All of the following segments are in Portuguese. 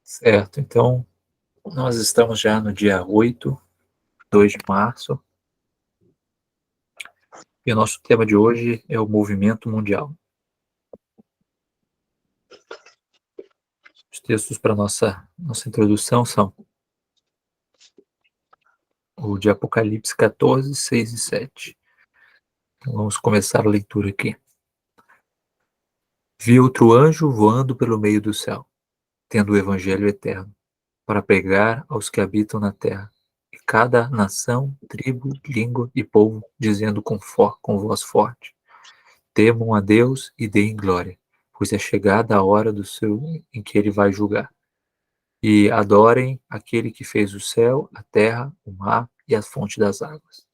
Certo, então nós estamos já no dia 8, 2 de março, e o nosso tema de hoje é o movimento mundial. Os textos para nossa introdução são o de Apocalipse 14, 6 e 7. Então vamos começar a leitura aqui. Vi outro anjo voando pelo meio do céu, tendo o evangelho eterno, para pregar aos que habitam na terra, e cada nação, tribo, língua e povo, dizendo com voz forte: temam a Deus e deem glória, pois é chegada a hora em que ele vai julgar. E adorem aquele que fez o céu, a terra, o mar e a fonte das águas.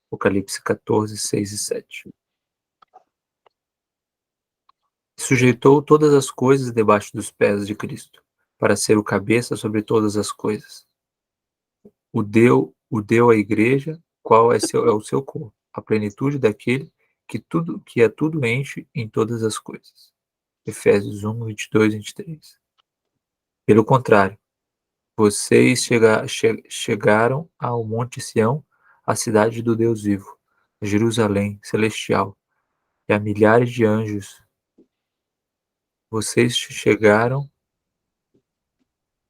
Apocalipse 14, 6 e 7. Sujeitou todas as coisas debaixo dos pés de Cristo, para ser o cabeça sobre todas as coisas. O deu à igreja, qual é o seu corpo, a plenitude daquele que a tudo enche em todas as coisas. Efésios 1, 22 e 23. Pelo contrário, vocês chegaram ao Monte Sião, a cidade do Deus vivo, Jerusalém celestial, e a milhares de anjos. Vocês chegaram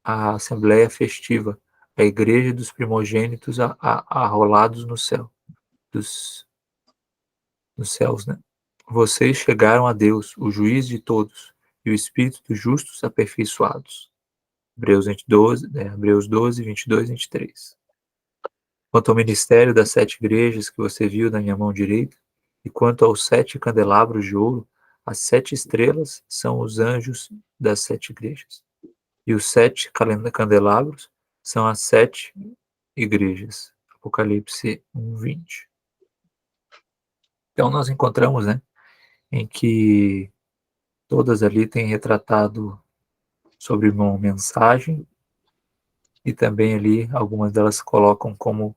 à Assembleia Festiva, a igreja dos primogênitos arrolados no céu, dos, nos céus, né? Vocês chegaram a Deus, o juiz de todos, e o Espírito dos justos aperfeiçoados. Hebreus 12, 22 e 23. Quanto ao ministério das 7 igrejas que você viu na minha mão direita, e quanto aos 7 candelabros de ouro, as 7 estrelas são os anjos das 7 igrejas. E os 7 candelabros são as 7 igrejas. Apocalipse 1, 20. Então nós encontramos, né, em que todas ali têm retratado sobre uma mensagem, e também ali algumas delas colocam como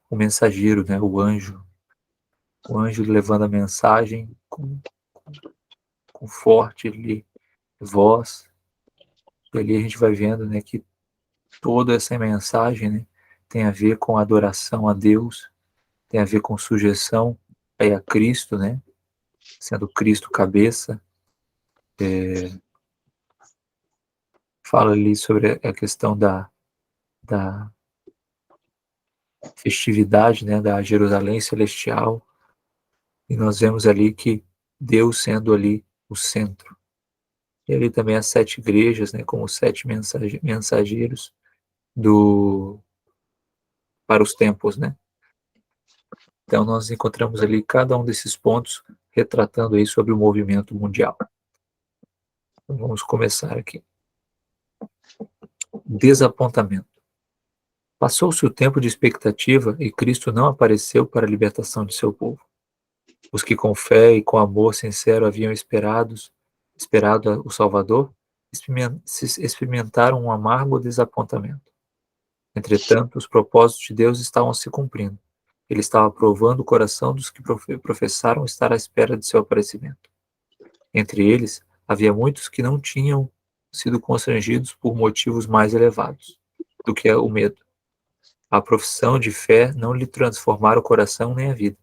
o mensageiro, né, o anjo levando a mensagem com forte ali, voz. E ali a gente vai vendo, né, que toda essa mensagem, né, tem a ver com adoração a Deus, tem a ver com sujeição a Cristo, né, sendo Cristo cabeça. Fala ali sobre a questão da festividade, né, da Jerusalém celestial, e nós vemos ali que Deus sendo ali o centro. E ali também as 7 igrejas, né, como 7 mensageiros para os tempos, né? Então nós encontramos ali cada um desses pontos retratando aí sobre o movimento mundial. Então, vamos começar aqui. Desapontamento. Passou-se o tempo de expectativa e Cristo não apareceu para a libertação de seu povo. Os que com fé e com amor sincero haviam esperado o Salvador, experimentaram um amargo desapontamento. Entretanto, os propósitos de Deus estavam se cumprindo. Ele estava provando o coração dos que professaram estar à espera de seu aparecimento. Entre eles, havia muitos que não tinham sido constrangidos por motivos mais elevados do que o medo. A profissão de fé não lhe transformara o coração nem a vida,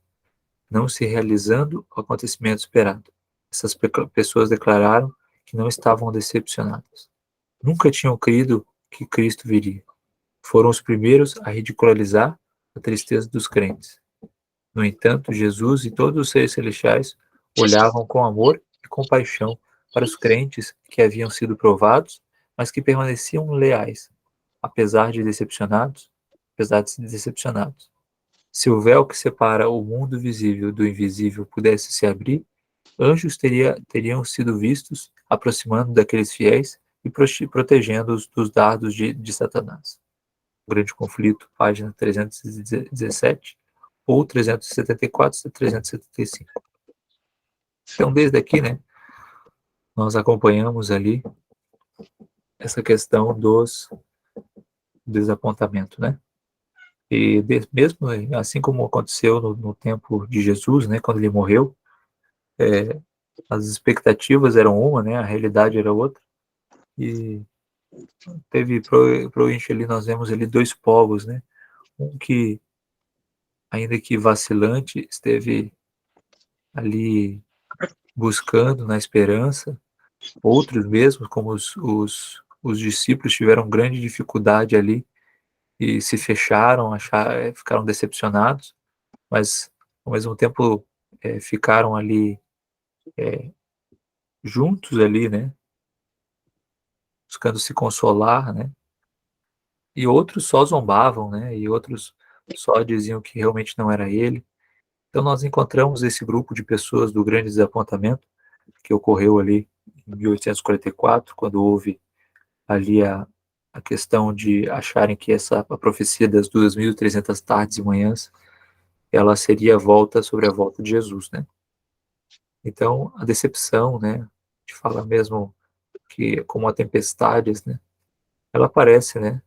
não se realizando o acontecimento esperado. Essas pessoas declararam que não estavam decepcionadas. Nunca tinham crido que Cristo viria. Foram os primeiros a ridicularizar a tristeza dos crentes. No entanto, Jesus e todos os seres celestiais olhavam com amor e compaixão para os crentes que haviam sido provados, mas que permaneciam leais, apesar de ser decepcionados. Se o véu que separa o mundo visível do invisível pudesse se abrir, anjos teriam sido vistos aproximando daqueles fiéis e protegendo-os dos dardos de Satanás. O Grande Conflito, página 317, ou 374 e 375. Então, desde aqui, né, nós acompanhamos ali essa questão dos desapontamento, né? E mesmo assim como aconteceu no tempo de Jesus, né, quando ele morreu, as expectativas eram uma, né, a realidade era outra, e provavelmente ali nós vemos ali dois povos, né? Um que, ainda que vacilante, esteve ali buscando na esperança. Outros mesmo, como os discípulos, tiveram grande dificuldade ali e se fecharam, ficaram decepcionados, mas ao mesmo tempo ficaram ali juntos ali, né? Buscando se consolar, né? E outros só zombavam, né? E outros só diziam que realmente não era ele. Então nós encontramos esse grupo de pessoas do grande desapontamento que ocorreu ali em 1844, quando houve ali a questão de acharem que a profecia das 2.300 tardes e manhãs, ela seria a volta sobre a volta de Jesus, né? Então, a decepção, né, de falar mesmo que como a tempestades, né, ela aparece, né?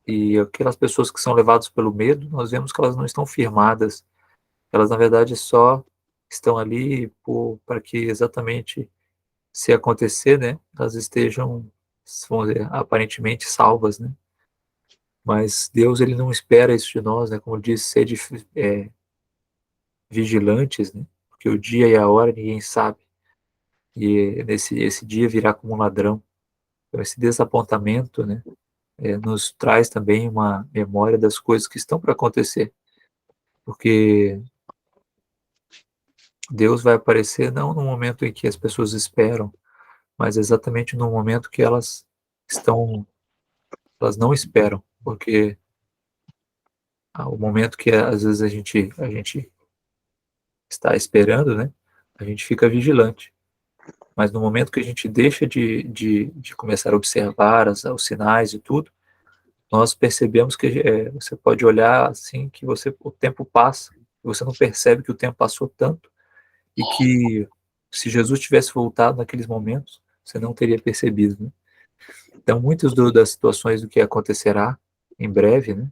E aquelas pessoas que são levadas pelo medo, nós vemos que elas não estão firmadas, elas na verdade só estão ali para que exatamente se acontecer, né, elas estejam, vamos dizer, aparentemente salvas, né? Mas Deus ele não espera isso de nós, né? Como diz, sede vigilantes, né? Porque o dia e a hora ninguém sabe. E esse dia virá como um ladrão. Então esse desapontamento, né? Nos traz também uma memória das coisas que estão para acontecer. Porque Deus vai aparecer não no momento em que as pessoas esperam, mas exatamente no momento que elas não esperam. Porque o momento que às vezes a gente está esperando, né? A gente fica vigilante. Mas no momento que a gente deixa de começar a observar os sinais e tudo, nós percebemos que você pode olhar assim que o tempo passa, e você não percebe que o tempo passou tanto, e que se Jesus tivesse voltado naqueles momentos, você não teria percebido, né? Então, muitas das situações do que acontecerá em breve, né?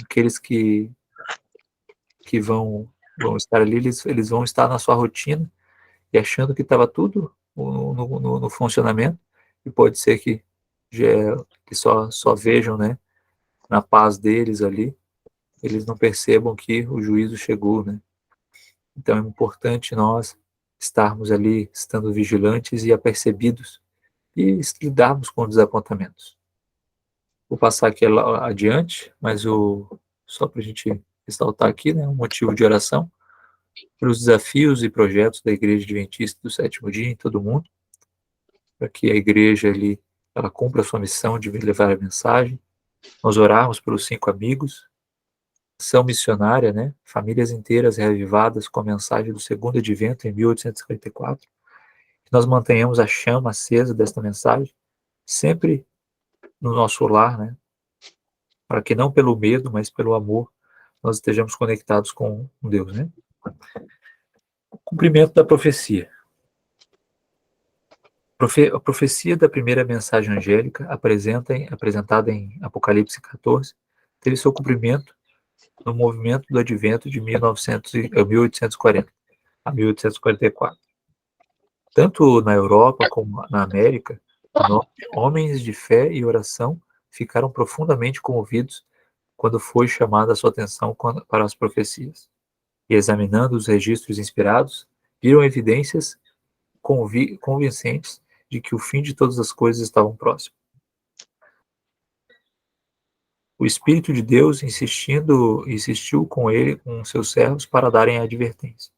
Aqueles que vão estar ali, eles vão estar na sua rotina, e achando que estava tudo no funcionamento, e pode ser que só vejam, né, na paz deles ali, eles não percebam que o juízo chegou, né? Então é importante nós estarmos ali, estando vigilantes e apercebidos, e lidarmos com desapontamentos. Vou passar aqui adiante, mas só para a gente ressaltar aqui, né, um motivo de oração para os desafios e projetos da Igreja Adventista do Sétimo Dia em todo o mundo, para que a igreja ali ela cumpra a sua missão de levar a mensagem. Nós orarmos pelos 5 amigos, ação missionária, né? Famílias inteiras reavivadas com a mensagem do segundo advento em 1854. Que nós mantenhamos a chama acesa desta mensagem sempre no nosso lar, né? Para que não pelo medo, mas pelo amor, nós estejamos conectados com Deus, né? Cumprimento da profecia. A profecia da primeira mensagem angélica, apresentada em Apocalipse 14, teve seu cumprimento no movimento do advento de 1840 a 1844. Tanto na Europa como na América do Norte, homens de fé e oração ficaram profundamente comovidos quando foi chamada a sua atenção para as profecias. E examinando os registros inspirados, viram evidências convincentes de que o fim de todas as coisas estavam próximo. O Espírito de Deus insistiu com seus servos para darem a advertência.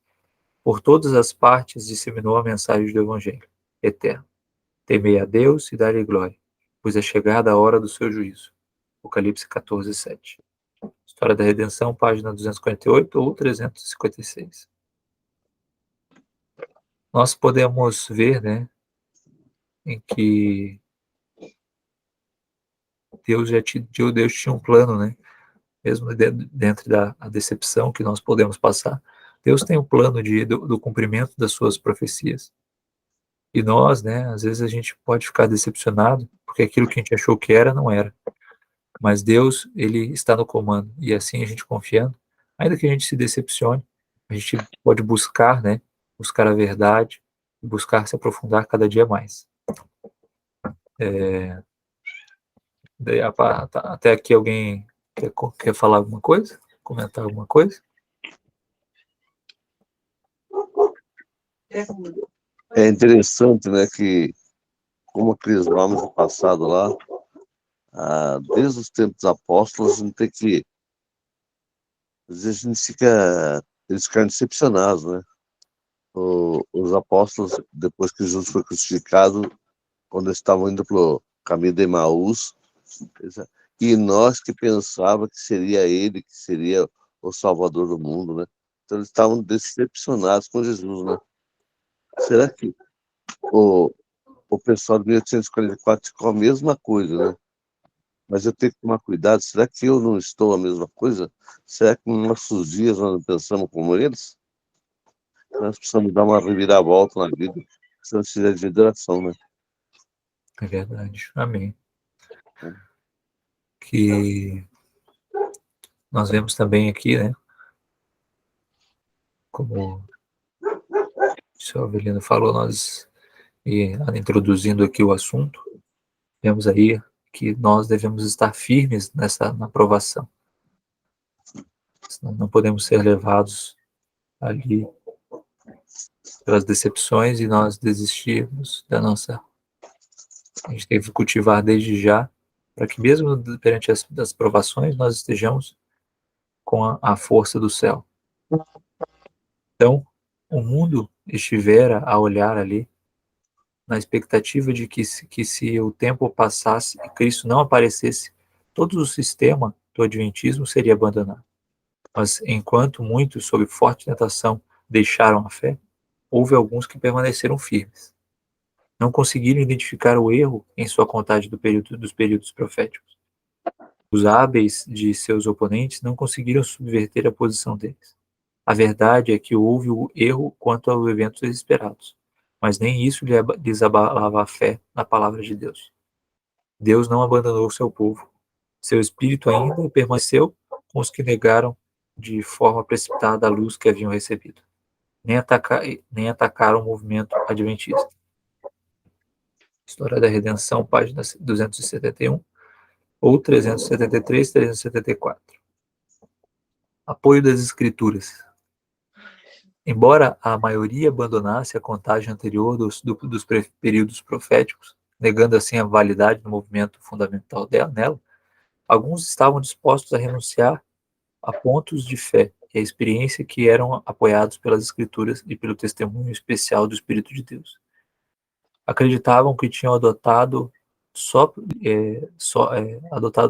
Por todas as partes disseminou a mensagem do Evangelho eterno. Temei a Deus e dai-lhe glória, pois é chegada a hora do seu juízo. Apocalipse 14, 7. História da Redenção, página 248 ou 356. Nós podemos ver, né, em que Deus tinha um plano, né, mesmo dentro da decepção que nós podemos passar. Deus tem um plano do cumprimento das suas profecias. E nós, né, às vezes a gente pode ficar decepcionado, porque aquilo que a gente achou que era, não era. Mas Deus, ele está no comando. E assim a gente confiando, ainda que a gente se decepcione, a gente pode buscar, né, buscar a verdade, buscar se aprofundar cada dia mais. Até aqui alguém quer falar alguma coisa? Comentar alguma coisa? É interessante, né, que como aqueles nomes do passado lá, desde os tempos dos apóstolos, a gente tem que, às vezes a gente fica, eles ficaram decepcionados, né? Os apóstolos, depois que Jesus foi crucificado, quando eles estavam indo pelo caminho de Emaús, e nós que pensava que seria ele, que seria o Salvador do mundo, né? Então eles estavam decepcionados com Jesus, né? Será que o, o pessoal de 1844 ficou a mesma coisa, né? Mas eu tenho que tomar cuidado. Será que eu não estou a mesma coisa? Será que nos nossos dias nós não pensamos como eles? Nós precisamos dar uma reviravolta na vida, precisamos tirar de oração, né? É verdade. Amém. Que nós vemos também aqui, né? Como o senhor Avelino falou, introduzindo aqui o assunto, vemos aí que nós devemos estar firmes na aprovação. Senão não podemos ser levados ali pelas decepções e nós desistirmos da nossa. A gente tem que cultivar desde já, para que mesmo perante as provações nós estejamos com a força do céu. Então, o mundo estivera a olhar ali na expectativa de que se o tempo passasse e Cristo não aparecesse, todo o sistema do Adventismo seria abandonado. Mas enquanto muitos, sob forte tentação, deixaram a fé, houve alguns que permaneceram firmes. Não conseguiram identificar o erro em sua contagem dos períodos proféticos. Os hábeis de seus oponentes não conseguiram subverter a posição deles. A verdade é que houve o erro quanto aos eventos esperados, mas nem isso lhes abalava a fé na palavra de Deus. Deus não abandonou seu povo. Seu espírito ainda permaneceu com os que negaram de forma precipitada a luz que haviam recebido. Nem atacaram o movimento adventista. História da Redenção, página 271, ou 373, 374. Apoio das Escrituras. Embora a maioria abandonasse a contagem anterior dos períodos proféticos, negando assim a validade do movimento fundamental nela, alguns estavam dispostos a renunciar a pontos de fé e a experiência que eram apoiados pelas Escrituras e pelo testemunho especial do Espírito de Deus. Acreditavam que tinham adotado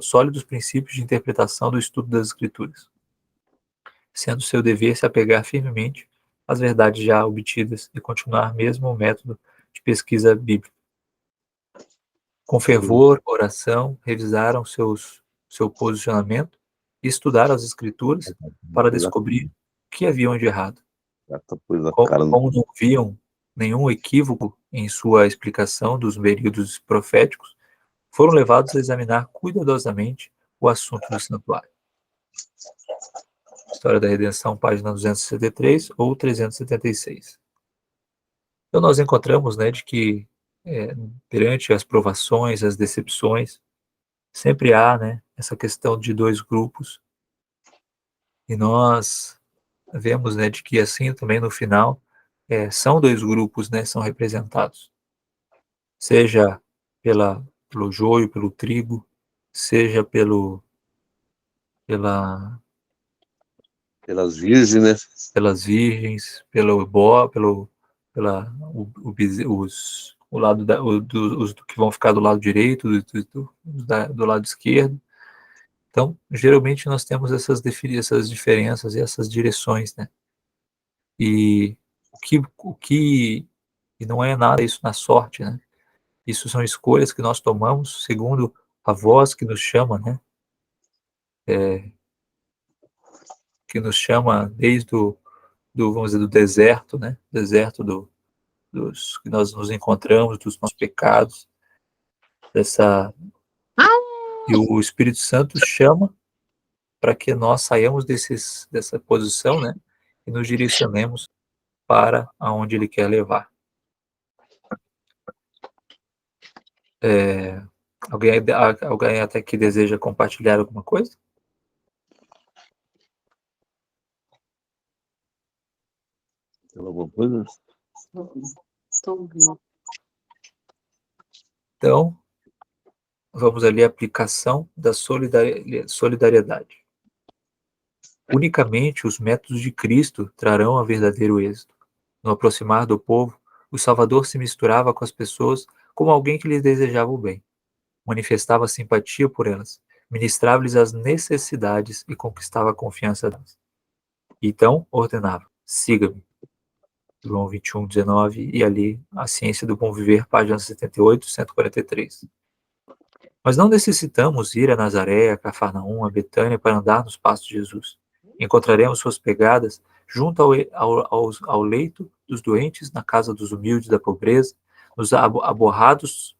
sólidos princípios de interpretação do estudo das Escrituras, sendo seu dever se apegar firmemente às verdades já obtidas e continuar mesmo o método de pesquisa bíblica. Com fervor, oração, revisaram seu posicionamento e estudaram as Escrituras para descobrir o que haviam de errado. Como não viam nenhum equívoco em sua explicação dos períodos proféticos, foram levados a examinar cuidadosamente o assunto do santuário. História da Redenção, página 273 ou 376. Então nós encontramos, né, de que perante as provações, as decepções, sempre há, né, essa questão de dois grupos, e nós vemos, né, de que assim também no final são dois grupos, né, são representados, seja pelo joio, pelo trigo, seja pela pelas virgens, pelas virgens, o lado os que vão ficar do lado direito, do lado esquerdo. Então, geralmente nós temos essas diferenças e essas direções, né? E e não é nada isso na sorte, né? Isso são escolhas que nós tomamos segundo a voz que nos chama, né? Que nos chama desde vamos dizer, do deserto, né? Deserto dos que nós nos encontramos, dos nossos pecados, e o Espírito Santo chama para que nós saiamos dessa posição, né? E nos direcionemos para aonde Ele quer levar. Alguém até que deseja compartilhar alguma coisa? Alguma coisa? Então, vamos ali à aplicação da solidariedade. Unicamente os métodos de Cristo trarão a verdadeiro êxito. No aproximar do povo, o Salvador se misturava com as pessoas como alguém que lhes desejava o bem. Manifestava simpatia por elas, ministrava-lhes as necessidades e conquistava a confiança delas. Então, ordenava: siga-me. João 21, 19, e ali A Ciência do Bom Viver, página 78, 143. Mas não necessitamos ir a Nazaré, a Cafarnaum, a Betânia para andar nos passos de Jesus. Encontraremos suas pegadas junto ao leito dos doentes, na casa dos humildes da pobreza, nos aborrados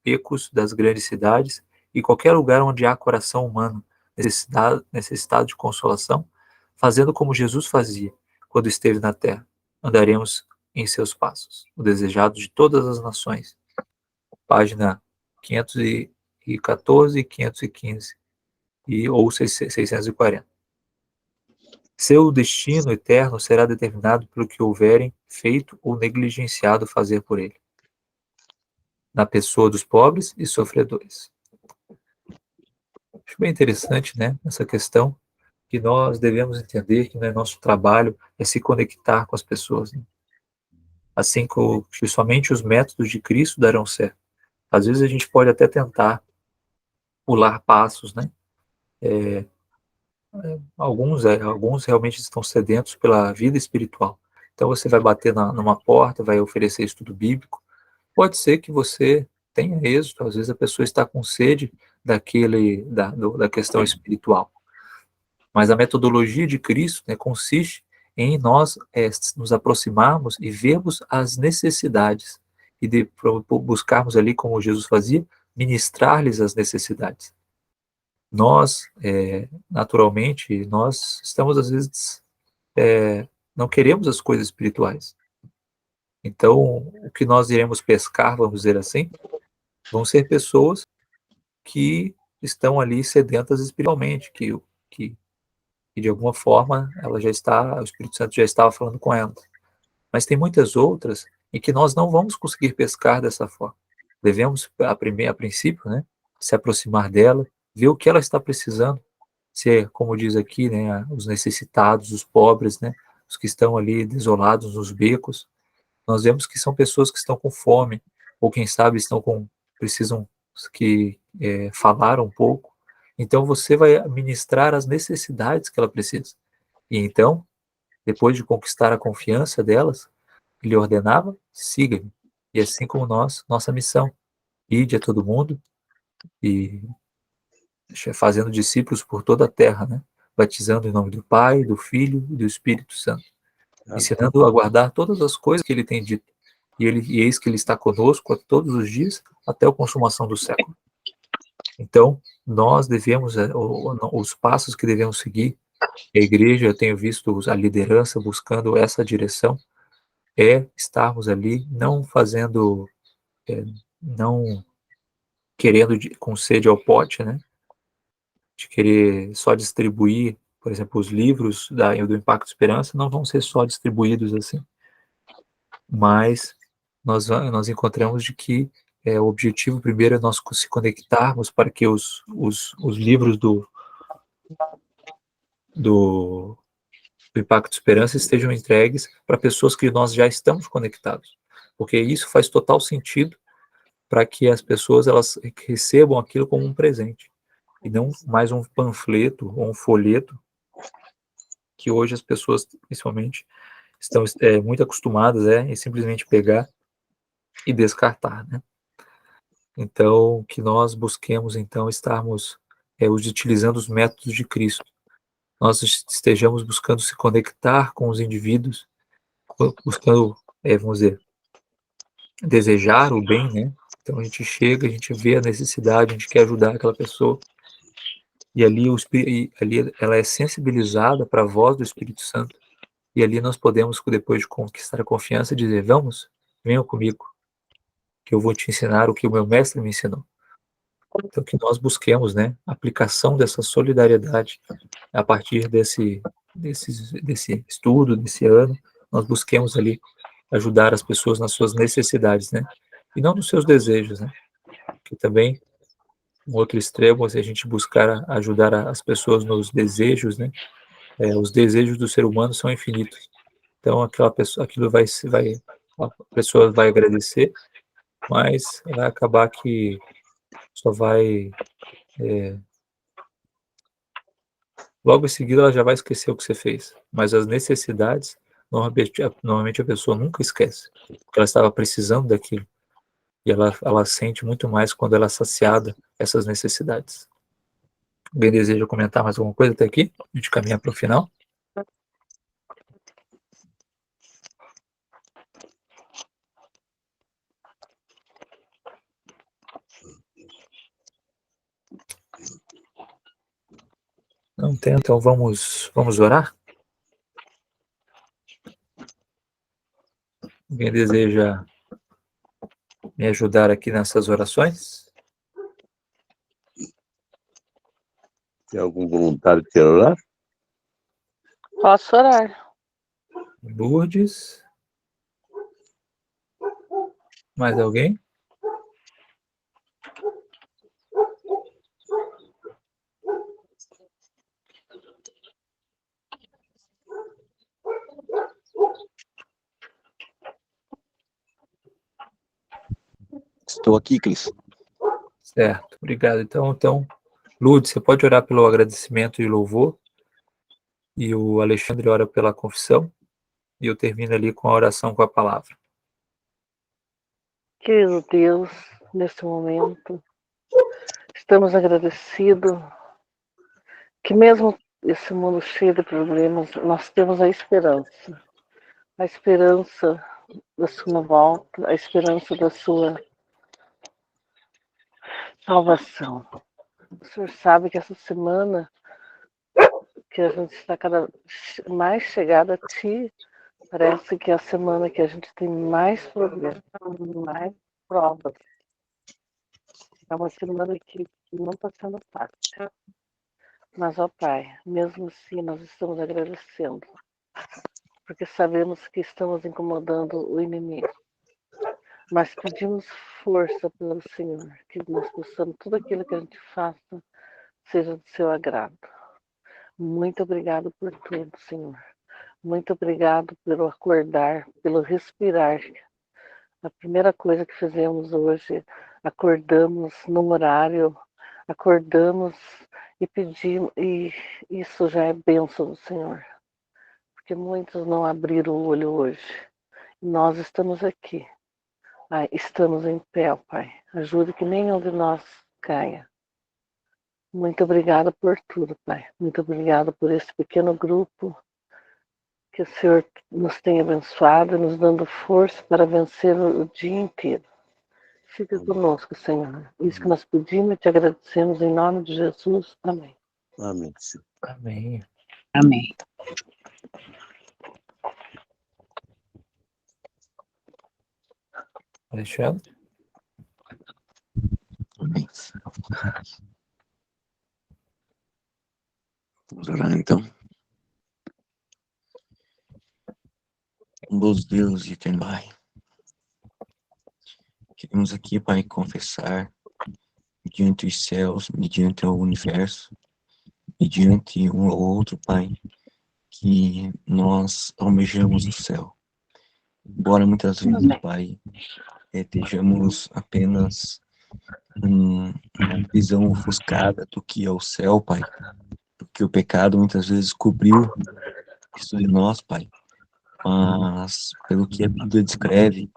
becos das grandes cidades e qualquer lugar onde há coração humano necessitado de consolação, fazendo como Jesus fazia quando esteve na terra. Andaremos em seus passos, o desejado de todas as nações. Página 514 e 515, ou 640. Seu destino eterno será determinado pelo que houverem feito ou negligenciado fazer por ele, na pessoa dos pobres e sofredores. Acho bem interessante, né, essa questão, que nós devemos entender que, né, nosso trabalho é se conectar com as pessoas, né? Assim que somente os métodos de Cristo darão certo. Às vezes a gente pode até tentar pular passos, né? Alguns realmente estão sedentos pela vida espiritual. Então você vai bater numa porta, vai oferecer estudo bíblico. Pode ser que você tenha êxito, às vezes a pessoa está com sede da questão espiritual. Mas a metodologia de Cristo, né, consiste em nós nos aproximarmos e vermos as necessidades e buscarmos ali, como Jesus fazia, ministrar-lhes as necessidades. Nós, naturalmente, nós estamos às vezes, não queremos as coisas espirituais. Então, o que nós iremos pescar, vamos dizer assim, vão ser pessoas que estão ali sedentas espiritualmente, que de alguma forma o Espírito Santo já estava falando com elas. Mas tem muitas outras em que nós não vamos conseguir pescar dessa forma. Devemos, a princípio, né, se aproximar dela, ver o que ela está precisando, ser, como diz aqui, né, os necessitados, os pobres, né, os que estão ali desolados nos becos. Nós vemos que são pessoas que estão com fome, ou quem sabe precisam falar um pouco. Então você vai ministrar as necessidades que ela precisa. E então, depois de conquistar a confiança delas, ele ordenava: siga-me. E assim como nossa missão, ide a todo mundo e fazendo discípulos por toda a terra, né? Batizando em nome do Pai, do Filho e do Espírito Santo, ensinando a guardar todas as coisas que ele tem dito. E eis que ele está conosco todos os dias até a consumação do século. Então, nós devemos, os passos que devemos seguir, a igreja, eu tenho visto a liderança buscando essa direção, estarmos ali não fazendo, não querendo com sede ao pote, né? De querer só distribuir, por exemplo, os livros do Impacto Esperança não vão ser só distribuídos assim, mas nós encontramos de que o objetivo primeiro é nós se conectarmos para que os livros do Impacto Esperança estejam entregues para pessoas que nós já estamos conectados, porque isso faz total sentido para que as pessoas elas recebam aquilo como um presente e não mais um panfleto ou um folheto que hoje as pessoas, principalmente, estão muito acostumadas em simplesmente pegar e descartar, né? Então, que nós busquemos, então, estarmos utilizando os métodos de Cristo. Nós estejamos buscando se conectar com os indivíduos, buscando, vamos dizer, desejar o bem, né? Então, a gente chega, a gente vê a necessidade, a gente quer ajudar aquela pessoa, e ali ela é sensibilizada para a voz do Espírito Santo, e ali nós podemos, depois de conquistar a confiança, dizer: vamos, venham comigo, que eu vou te ensinar o que o meu mestre me ensinou. Então, que nós busquemos, né, a aplicação dessa solidariedade a partir desse estudo, desse ano, nós busquemos ali ajudar as pessoas nas suas necessidades, né, e não nos seus desejos, né, que também um outro extremo é a gente buscar ajudar as pessoas nos desejos, né, os desejos do ser humano são infinitos, então aquela pessoa, aquilo a pessoa vai agradecer, mas vai acabar que só vai logo em seguida ela já vai esquecer o que você fez, mas as necessidades, normalmente a pessoa nunca esquece, porque ela estava precisando daquilo, e ela sente muito mais quando ela é saciada essas necessidades. Alguém deseja comentar mais alguma coisa até aqui? A gente caminha para o final. Não tem, então vamos orar? Alguém deseja me ajudar aqui nessas orações? Tem algum voluntário que queira orar? Posso orar. Lourdes? Mais alguém? Estou aqui, Cris. Certo, obrigado. Então, Lourdes, você pode orar pelo agradecimento e louvor, e o Alexandre ora pela confissão, e eu termino ali com a oração com a palavra. Querido Deus, neste momento, estamos agradecidos que mesmo esse mundo cheio de problemas, nós temos a esperança da sua volta, a esperança da sua salvação. O Senhor sabe que essa semana que a gente está cada mais chegada a Ti, parece que é a semana que a gente tem mais problemas, mais provas. É uma semana que não está sendo fácil. Mas, ó Pai, mesmo assim nós estamos agradecendo, porque sabemos que estamos incomodando o inimigo. Mas pedimos força pelo Senhor, que nós possamos, tudo aquilo que a gente faça, seja do seu agrado. Muito obrigado por tudo, Senhor. Muito obrigado pelo acordar, pelo respirar. A primeira coisa que fizemos hoje, acordamos no horário, acordamos e pedimos, e isso já é bênção do Senhor. Porque muitos não abriram o olho hoje. Nós estamos aqui. Estamos em pé, Pai. Ajude que nenhum de nós caia. Muito obrigada por tudo, Pai. Muito obrigada por esse pequeno grupo. Que o Senhor nos tenha abençoado, nos dando força para vencer o dia inteiro. Fica conosco, Senhor. Isso que nós pedimos e te agradecemos em nome de Jesus. Amém. Amém, Senhor. Amém. Amém. Alexandre? Amém. Vamos orar então. Bondoso Deus e eterno Pai, queremos aqui, Pai, confessar mediante os céus, mediante o universo, mediante um ou outro, Pai, que nós almejamos o céu. Embora muitas vezes, Pai, estejamos apenas uma visão ofuscada do que é o céu, Pai, porque o pecado muitas vezes cobriu isso de nós, Pai. Mas, pelo que a Bíblia descreve,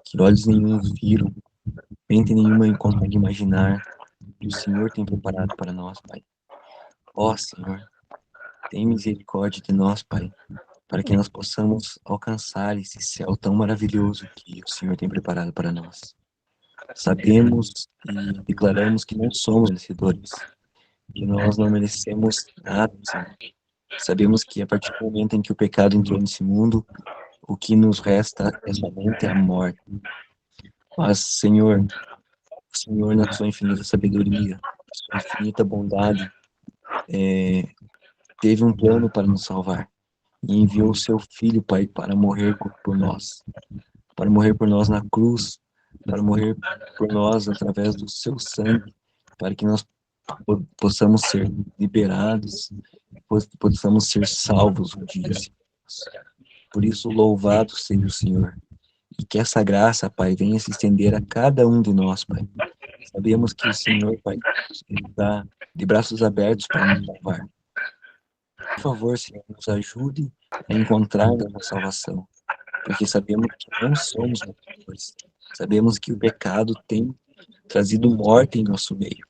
que olhos nenhum viram, mente nenhuma consegue imaginar que o Senhor tem preparado para nós, Pai. Ó Senhor, tem misericórdia de nós, Pai, para que nós possamos alcançar esse céu tão maravilhoso que o Senhor tem preparado para nós. Sabemos e declaramos que não somos merecedores, que nós não merecemos nada, Senhor. Sabemos que a partir do momento em que o pecado entrou nesse mundo, o que nos resta é somente a morte. Mas, Senhor, O Senhor, na sua infinita sabedoria, sua infinita bondade, teve um plano para nos salvar e enviou o seu Filho, Pai, para morrer por nós. Para morrer por nós na cruz, para morrer por nós através do seu sangue, para que nós possamos ser liberados, possamos ser salvos um dia. Por isso, louvado seja o Senhor. E que essa graça, Pai, venha se estender a cada um de nós, Pai. Sabemos que o Senhor, Pai, está de braços abertos para nos salvar. Por favor, Senhor, nos ajude a encontrar a salvação, porque sabemos que não somos pecadores. Sabemos que o pecado tem trazido morte em nosso meio,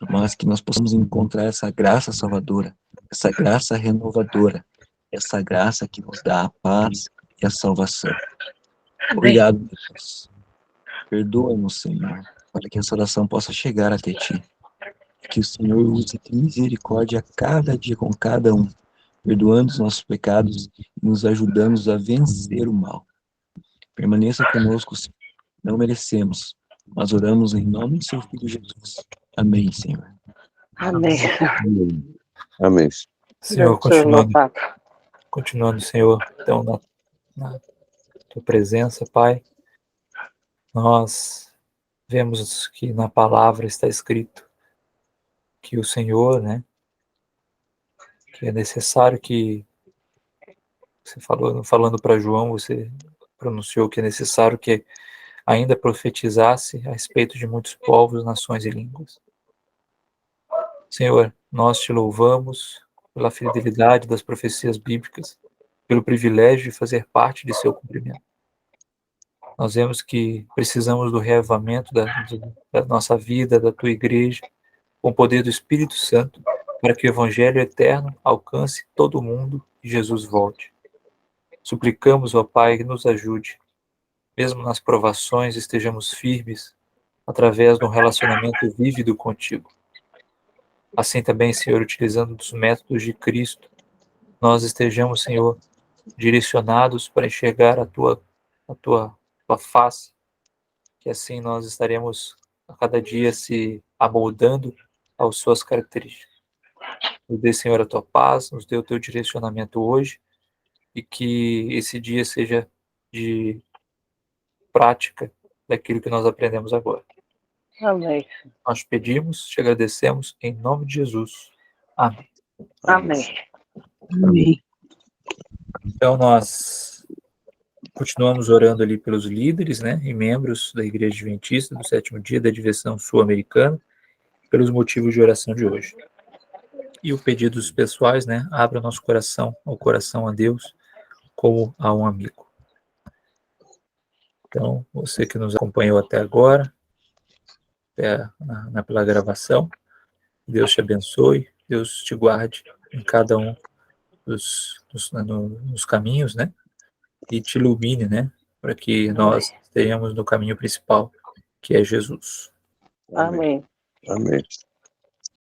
mas que nós possamos encontrar essa graça salvadora, essa graça renovadora, essa graça que nos dá a paz e a salvação. Obrigado, Deus. Perdoa-nos, Senhor, para que essa oração possa chegar até Ti. Que o Senhor use de misericórdia a cada dia com cada um, perdoando os nossos pecados e nos ajudando a vencer o mal. Permaneça conosco, Senhor. Não merecemos, mas oramos em nome de Seu Filho Jesus. Amém, Senhor. Amém. Amém. Senhor, Deus louvado. continuando, Senhor, então, na Tua presença, Pai, nós vemos que na palavra está escrito que o Senhor, né, que é necessário que, você falando para João, você pronunciou que é necessário que ainda profetizasse a respeito de muitos povos, nações e línguas. Senhor, nós te louvamos pela fidelidade das profecias bíblicas, pelo privilégio de fazer parte de seu cumprimento. Nós vemos que precisamos do reavivamento da nossa vida, da tua igreja, com o poder do Espírito Santo, para que o Evangelho eterno alcance todo mundo e Jesus volte. Suplicamos, ó Pai, que nos ajude, mesmo nas provações, estejamos firmes, através de um relacionamento vívido contigo. Assim também, Senhor, utilizando os métodos de Cristo, nós estejamos, Senhor, direcionados para enxergar a tua face, que assim nós estaremos a cada dia se amoldando às suas características. Nos dê, Senhor, a tua paz, nos dê o teu direcionamento hoje, e que esse dia seja de prática daquilo que nós aprendemos agora. Amém. Nós pedimos, te agradecemos, em nome de Jesus. Amém. Amém. Amém. Então, nós continuamos orando ali pelos líderes, né, e membros da Igreja Adventista do Sétimo Dia da Divisão Sul-Americana, pelos motivos de oração de hoje. E o pedido dos pessoais, né, abra nosso coração, o coração a Deus, como a um amigo. Então, você que nos acompanhou até agora, pela gravação, Deus te abençoe, Deus te guarde em cada um nos caminhos, né? E te ilumine, né? Para que nós estejamos no caminho principal, que é Jesus. Amém. Amém.